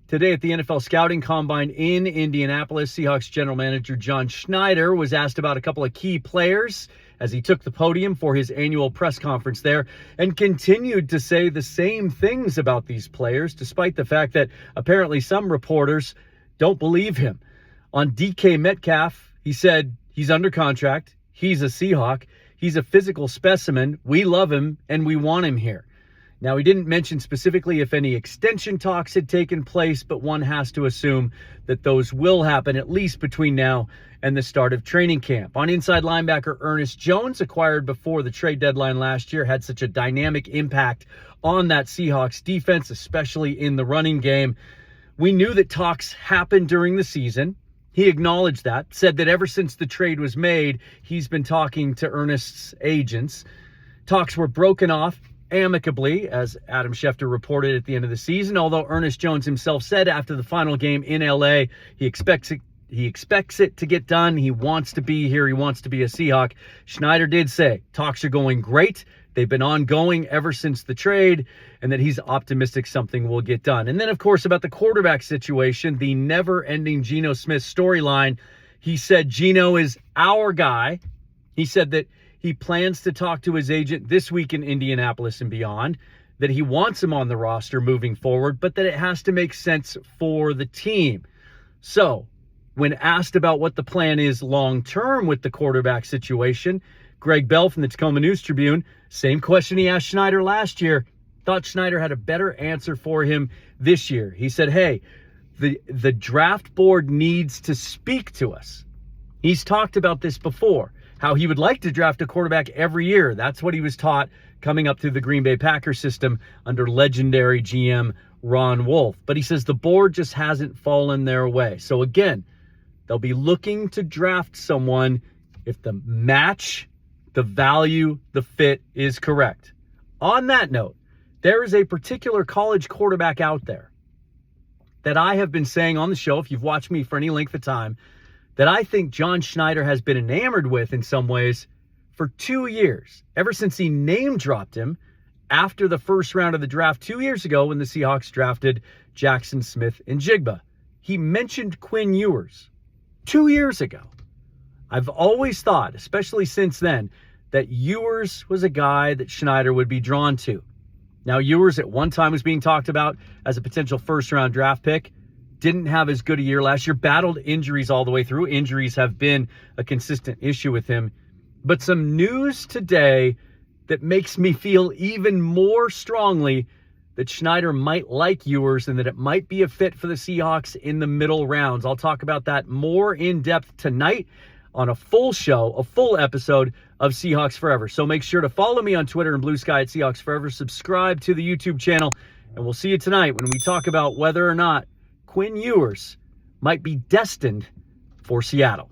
Today at the NFL Scouting Combine in Indianapolis, Seahawks general manager John Schneider was asked about a couple of key players as he took the podium for his annual press conference there and continued to say the same things about these players, despite the fact that apparently some reporters don't believe him. On DK Metcalf, he said he's under contract, he's a Seahawk, he's a physical specimen, we love him, and we want him here. Now, he didn't mention specifically if any extension talks had taken place, but one has to assume that those will happen at least between now and the start of training camp. On inside linebacker Ernest Jones, acquired before the trade deadline last year, had such a dynamic impact on that Seahawks defense, especially in the running game. We knew that talks happened during the season. He acknowledged that, said that ever since the trade was made, he's been talking to Ernest's agents. Talks were broken off amicably, as Adam Schefter reported at the end of the season, although Ernest Jones himself said after the final game in LA, he expects it to get done. He wants to be here. He wants to be a Seahawk. Schneider did say talks are going great. They've been ongoing ever since the trade, and that he's optimistic something will get done. And then, of course, about the quarterback situation, the never-ending Geno Smith storyline, he said Geno is our guy. He said that he plans to talk to his agent this week in Indianapolis and beyond, that he wants him on the roster moving forward, but that it has to make sense for the team. So, when asked about what the plan is long-term with the quarterback situation, Greg Bell from the Tacoma News-Tribune, same question he asked Schneider last year, thought Schneider had a better answer for him this year. He said, hey, the draft board needs to speak to us. He's talked about this before, how he would like to draft a quarterback every year. That's what he was taught coming up through the Green Bay Packers system under legendary GM Ron Wolf. But he says the board just hasn't fallen their way. So again, they'll be looking to draft someone if the match, the value, the fit is correct. On that note, there is a particular college quarterback out there that I have been saying on the show, if you've watched me for any length of time, that I think John Schneider has been enamored with in some ways for 2 years, ever since he name-dropped him after the first round of the draft 2 years ago when the Seahawks drafted Jackson Smith-Njigba. He mentioned Quinn Ewers 2 years ago. I've always thought, especially since then, that Ewers was a guy that Schneider would be drawn to. Now, Ewers at one time was being talked about as a potential first-round draft pick. Didn't have as good a year last year, battled injuries all the way through. Injuries have been a consistent issue with him. But some news today that makes me feel even more strongly that Schneider might like Ewers and that it might be a fit for the Seahawks in the middle rounds. I'll talk about that more in depth tonight on a full show, a full episode of Seahawks Forever. So make sure to follow me on Twitter and Blue Sky at Seahawks Forever. Subscribe to the YouTube channel, and we'll see you tonight when we talk about whether or not Quinn Ewers might be destined for Seattle.